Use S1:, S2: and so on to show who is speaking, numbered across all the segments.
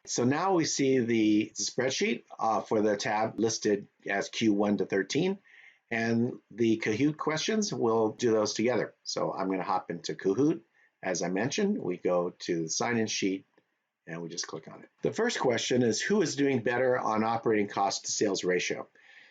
S1: So now we see the spreadsheet for the tab listed as Q1 to 13, and the Kahoot questions, we'll do those together. So I'm going to hop into Kahoot. As I mentioned, we go to the sign-in sheet, and we just click on it. The first question is, who is doing better on operating cost to sales ratio?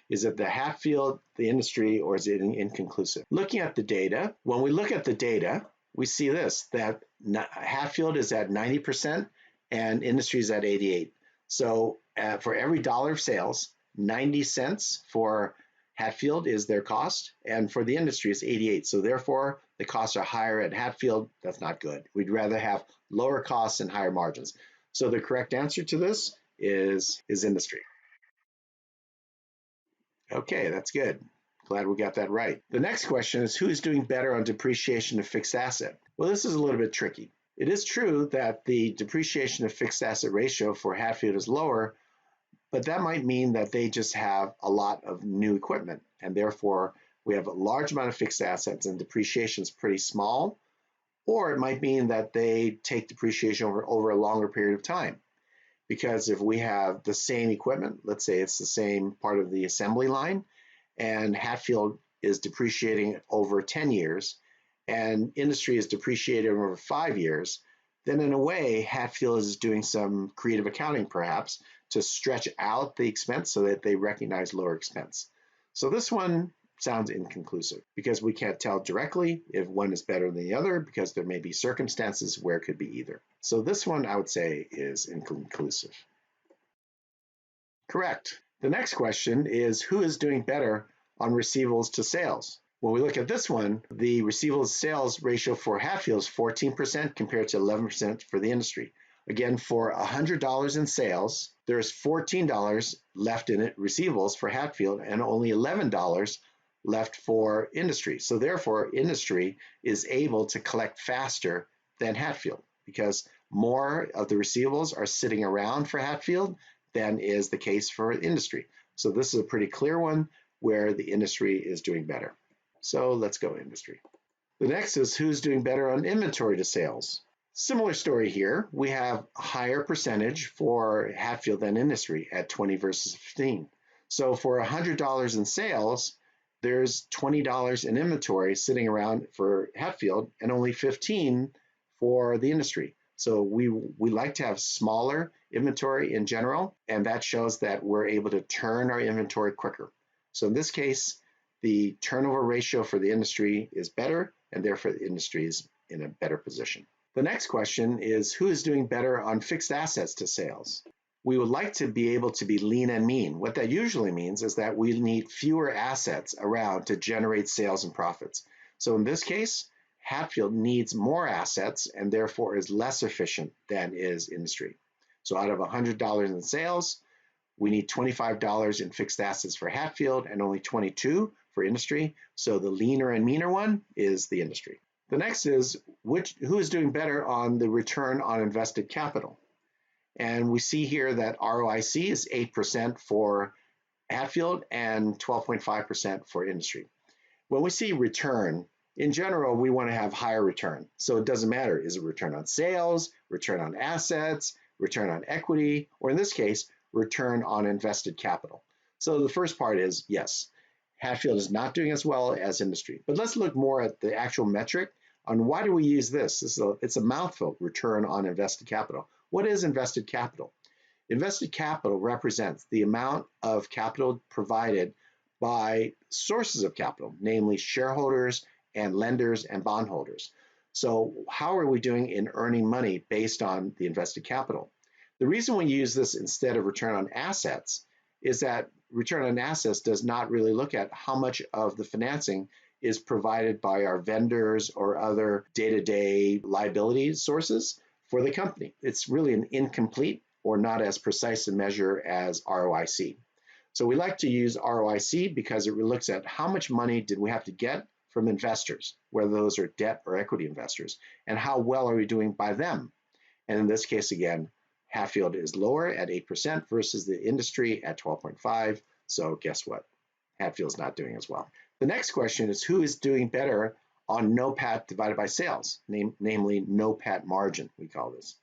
S1: Is it the Hatfield, the industry, or is it inconclusive? Looking at the data, when we look at the data, we see this, that Hatfield is at 90% and industry is at 88. So for every dollar of sales, 90 cents for Hatfield is their cost, and for the industry is 88. So therefore, the costs are higher at Hatfield. That's not good. We'd rather have lower costs and higher margins. So the correct answer to this is industry. Okay, that's good. Glad we got that right. The next question is, who is doing better on depreciation of fixed asset? Well, this is a little bit tricky. It is true that the depreciation of fixed asset ratio for Hatfield is lower, but that might mean that they just have a lot of new equipment, and therefore we have a large amount of fixed assets and depreciation is pretty small, or it might mean that they take depreciation over a longer period of time. Because if we have the same equipment, let's say it's the same part of the assembly line, and Hatfield is depreciating over 10 years, and industry is depreciating over 5 years, then in a way, Hatfield is doing some creative accounting perhaps to stretch out the expense so that they recognize lower expense. So this one sounds inconclusive because we can't tell directly if one is better than the other because there may be circumstances where it could be either. So this one I would say is inconclusive. Correct. The next question is, who is doing better on receivables to sales? When we look at this one, the receivables sales ratio for Hatfield is 14% compared to 11% for the industry. Again, for $100 in sales, there's $14 left in it, receivables for Hatfield, and only $11 left for industry. So therefore, industry is able to collect faster than Hatfield because more of the receivables are sitting around for Hatfield than is the case for industry. So this is a pretty clear one where the industry is doing better. So let's go industry. The next is, who's doing better on inventory to sales? Similar story here. We have a higher percentage for Hatfield than industry at 20 versus 15. So for $100 in sales, there's $20 in inventory sitting around for Hatfield and only 15 for the industry. So we like to have smaller inventory in general, and that shows that we're able to turn our inventory quicker. So in this case, the turnover ratio for the industry is better, and therefore the industry is in a better position. The next question is, who is doing better on fixed assets to sales? We would like to be able to be lean and mean. What that usually means is that we need fewer assets around to generate sales and profits. So in this case, Hatfield needs more assets and therefore is less efficient than is industry. So out of $100 in sales, we need $25 in fixed assets for Hatfield and only $22 for industry. So the leaner and meaner one is the industry. The next is, who is doing better on the return on invested capital? And we see here that ROIC is 8% for Hatfield and 12.5% for industry. When we see return, in general, we want to have higher return. So it doesn't matter, is it return on sales, return on assets, return on equity, or in this case, return on invested capital. So the first part is, yes, Hatfield is not doing as well as industry. But let's look more at the actual metric on why do we use this. It's a mouthful, return on invested capital. What is invested capital? Invested capital represents the amount of capital provided by sources of capital, namely shareholders and lenders and bondholders. So how are we doing in earning money based on the invested capital? The reason we use this instead of return on assets is that return on assets does not really look at how much of the financing is provided by our vendors or other day-to-day liability sources for the company. It's really an incomplete or not as precise a measure as ROIC. So we like to use ROIC because it looks at how much money did we have to get from investors, whether those are debt or equity investors, and how well are we doing by them. And in this case, again, Hatfield is lower at 8% versus the industry at 12.5%. So guess what? Hatfield's not doing as well. The next question is, who is doing better on NOPAT divided by sales, namely NOPAT margin, we call this.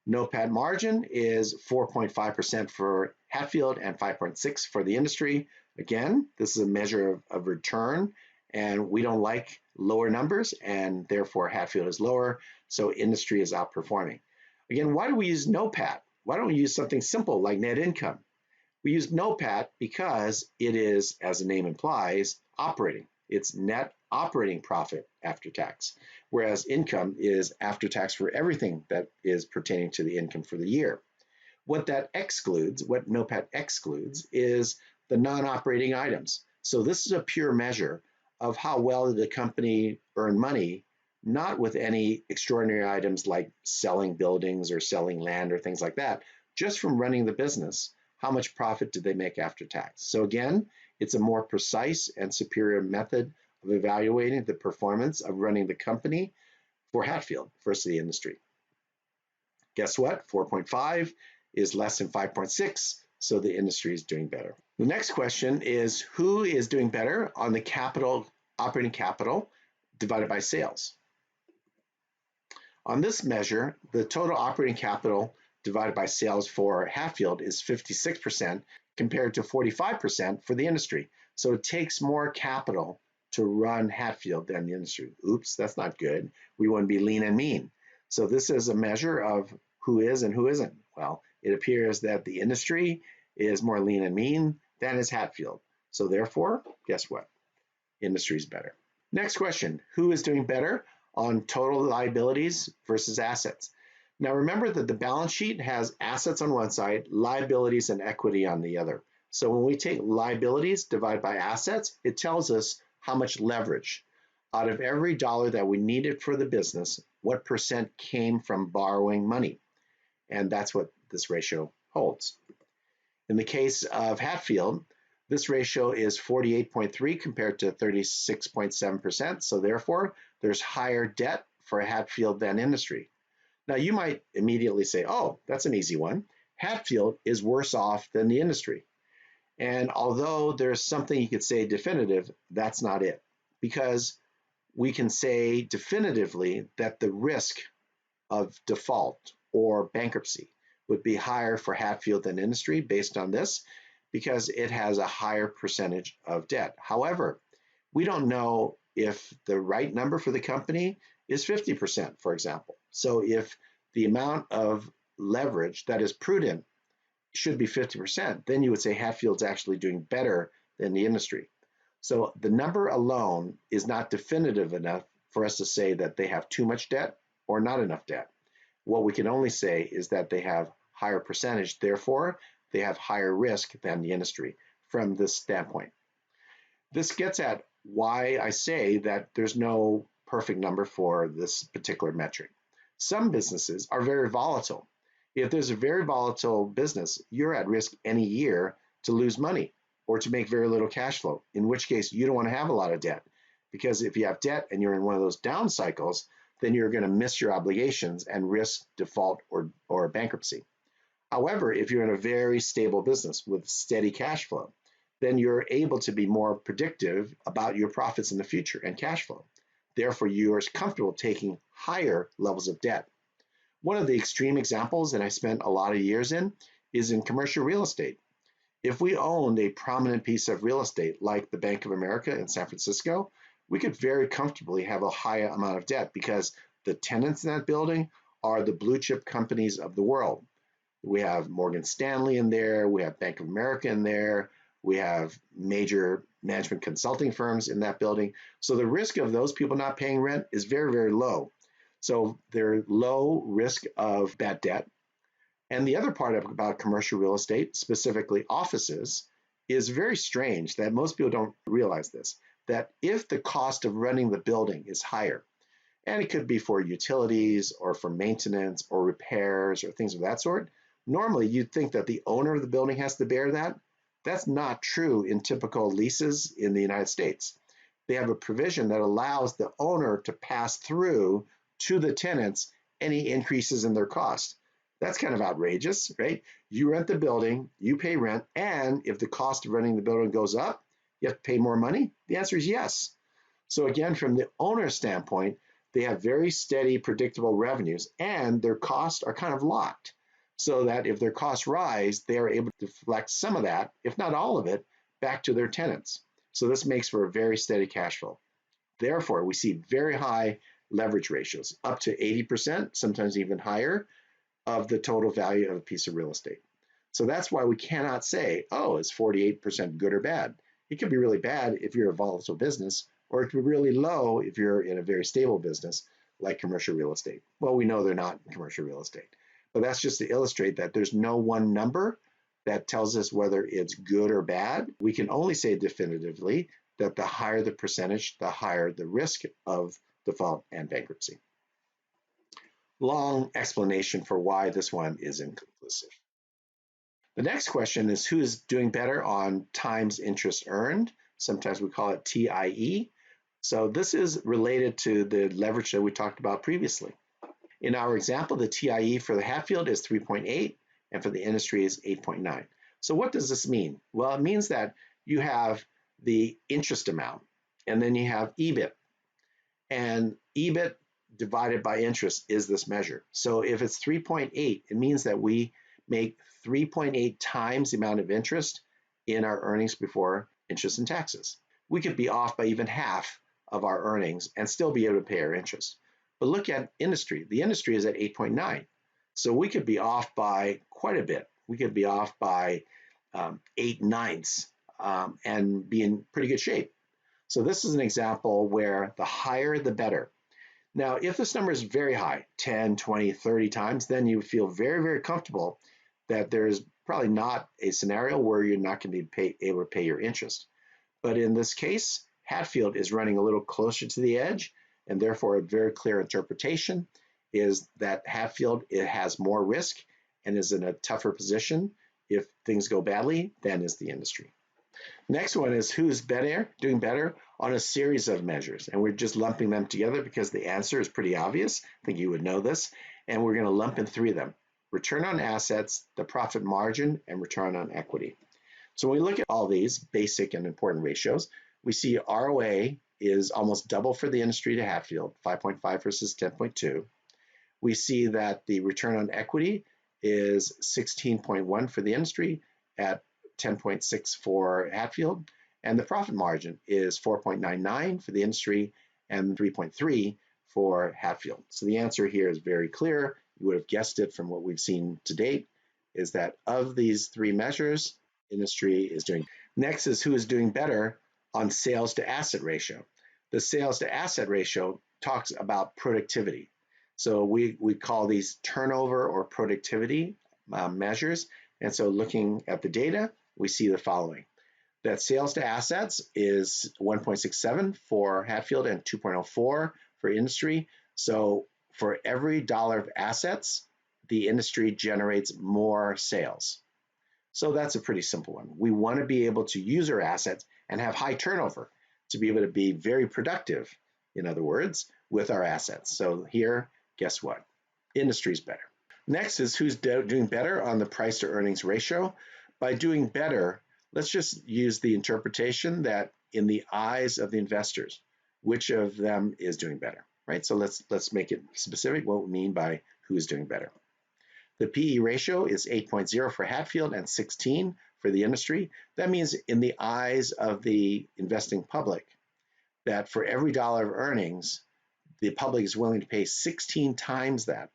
S1: NOPAT margin is 4.5% for Hatfield and 5.6% for the industry. Again, this is a measure of return, and we don't like lower numbers, and therefore Hatfield is lower, so industry is outperforming. Again, why do we use NOPAT? Why don't we use something simple like net income? We use NOPAT because it is, as the name implies, operating. It's net operating profit after tax, whereas income is after tax for everything that is pertaining to the income for the year. What that excludes, what NOPAT excludes, is the non-operating items. So this is a pure measure of how well did the company earn money, not with any extraordinary items like selling buildings or selling land or things like that, just from running the business. How much profit did they make after tax? So again, it's a more precise and superior method of evaluating the performance of running the company for Hatfield versus the industry. Guess what? 4.5 is less than 5.6, so the industry is doing better. The next question is, who is doing better on the operating capital divided by sales? On this measure, the total operating capital divided by sales for Hatfield is 56% compared to 45% for the industry. So it takes more capital to run Hatfield than the industry. Oops, that's not good. We want to be lean and mean. So this is a measure of who is and who isn't. Well, it appears that the industry is more lean and mean than is Hatfield. So therefore, guess what? Industry is better. Next question, who is doing better on total liabilities versus assets? Now remember that the balance sheet has assets on one side, liabilities and equity on the other. So when we take liabilities divided by assets, it tells us how much leverage. Out of every dollar that we needed for the business, what percent came from borrowing money? And that's what this ratio holds. In the case of Hatfield, this ratio is 48.3 compared to 36.7%. So therefore, there's higher debt for Hatfield than industry. Now you might immediately say, oh, that's an easy one. Hatfield is worse off than the industry. And although there's something you could say definitive, that's not it. Because we can say definitively that the risk of default or bankruptcy would be higher for Hatfield than industry based on this, because it has a higher percentage of debt. However, we don't know if the right number for the company is 50%, for example. So if the amount of leverage that is prudent should be 50%, then you would say Hatfield's actually doing better than the industry. So the number alone is not definitive enough for us to say that they have too much debt or not enough debt. What we can only say is that they have higher percentage, therefore they have higher risk than the industry from this standpoint. This gets at why I say that there's no perfect number for this particular metric. Some businesses are very volatile. If there's a very volatile business, you're at risk any year to lose money or to make very little cash flow, in which case you don't want to have a lot of debt, because if you have debt and you're in one of those down cycles, then you're going to miss your obligations and risk default or bankruptcy. However, if you're in a very stable business with steady cash flow, then you're able to be more predictive about your profits in the future and cash flow. Therefore, you are comfortable taking higher levels of debt. One of the extreme examples that I spent a lot of years in is in commercial real estate. If we owned a prominent piece of real estate like the Bank of America in San Francisco, we could very comfortably have a high amount of debt because the tenants in that building are the blue chip companies of the world. We have Morgan Stanley in there, we have Bank of America in there, we have major management consulting firms in that building. So the risk of those people not paying rent is very, very low. So they're low risk of bad debt. And the other part about commercial real estate, specifically offices, is very strange that most people don't realize this, that if the cost of running the building is higher, and it could be for utilities or for maintenance or repairs or things of that sort, normally you'd think that the owner of the building has to bear that. That's not true in typical leases in the United States. They have a provision that allows the owner to pass through to the tenants any increases in their cost. That's kind of outrageous, right? You rent the building, you pay rent, and if the cost of running the building goes up, you have to pay more money? The answer is yes. So again, from the owner's standpoint, They have very steady, predictable revenues, and their costs are kind of locked, so that if their costs rise, they are able to deflect some of that, if not all of it, back to their tenants. So this makes for a very steady cash flow. Therefore, we see very high leverage ratios, up to 80%, sometimes even higher, of the total value of a piece of real estate. So that's why we cannot say, oh, is 48% good or bad? It could be really bad if you're a volatile business, or it could be really low if you're in a very stable business like commercial real estate. Well, we know they're not commercial real estate, but that's just to illustrate that there's no one number that tells us whether it's good or bad. We can only say definitively that the higher the percentage, the higher the risk of default and bankruptcy. Long explanation for why this one is inconclusive. The next question is who is doing better on times interest earned? Sometimes we call it TIE. So this is related to the leverage that we talked about previously. In our example, the TIE for the Hatfield is 3.8 and for the industry is 8.9. So what does this mean? Well, it means that you have the interest amount and then you have EBIT. And EBIT divided by interest is this measure. So if it's 3.8, it means that we make 3.8 times the amount of interest in our earnings before interest and taxes. We could be off by even half of our earnings and still be able to pay our interest. But look at industry. The industry is at 8.9. So we could be off by quite a bit. We could be off by 8/9 and be in pretty good shape. So this is an example where the higher the better. Now, if this number is very high, 10, 20, 30 times, then you feel very, very comfortable that there's probably not a scenario where you're not going to be able to pay your interest. But in this case, Hatfield is running a little closer to the edge, and therefore a very clear interpretation is that Hatfield, it has more risk and is in a tougher position if things go badly than is the industry. Next one is who's doing better on a series of measures, and we're just lumping them together because the answer is pretty obvious. I think you would know this, and we're going to lump in three of them: return on assets, the profit margin, and return on equity. So when we look at all these basic and important ratios, we see ROA is almost double for the industry to Hatfield, 5.5 versus 10.2. We see that the return on equity is 16.1 for the industry at 10.6 for Hatfield, and the profit margin is 4.99 for the industry and 3.3 for Hatfield. So the answer here is very clear. You would have guessed it from what we've seen to date, is that of these three measures, industry is doing. Next is who is doing better on sales to asset ratio. The sales to asset ratio talks about productivity. So we call these turnover or productivity measures. And so looking at the data, we see the following: that sales to assets is 1.67 for Hatfield and 2.04 for industry. So for every dollar of assets, the industry generates more sales. So that's a pretty simple one. We want to be able to use our assets and have high turnover to be able to be very productive, in other words, with our assets. So here, guess what? Industry's better. Next is who's doing better on the price to earnings ratio. By doing better, let's just use the interpretation that in the eyes of the investors, which of them is doing better, right? So let's make it specific what we mean by who is doing better. The PE ratio is 8.0 for Hatfield and 16 for the industry. That means in the eyes of the investing public, that for every dollar of earnings, the public is willing to pay 16 times that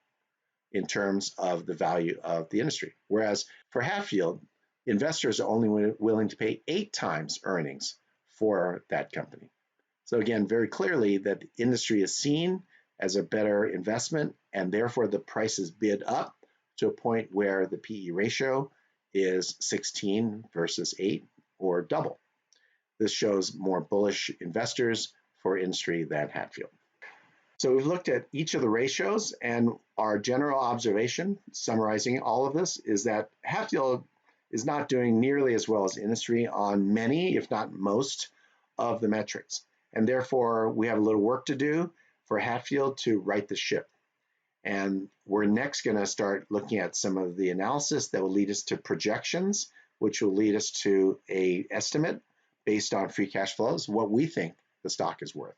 S1: in terms of the value of the industry. Whereas for Hatfield, investors are only willing to pay 8 times earnings for that company. So again, very clearly that the industry is seen as a better investment, and therefore the price is bid up to a point where the PE ratio is 16 versus 8 or double. This shows more bullish investors for industry than Hatfield. So we've looked at each of the ratios, and our general observation, summarizing all of this, is that Hatfield is not doing nearly as well as industry on many, if not most, of the metrics. And therefore, we have a little work to do for Hatfield to right the ship. And we're next going to start looking at some of the analysis that will lead us to projections, which will lead us to an estimate based on free cash flows, what we think the stock is worth.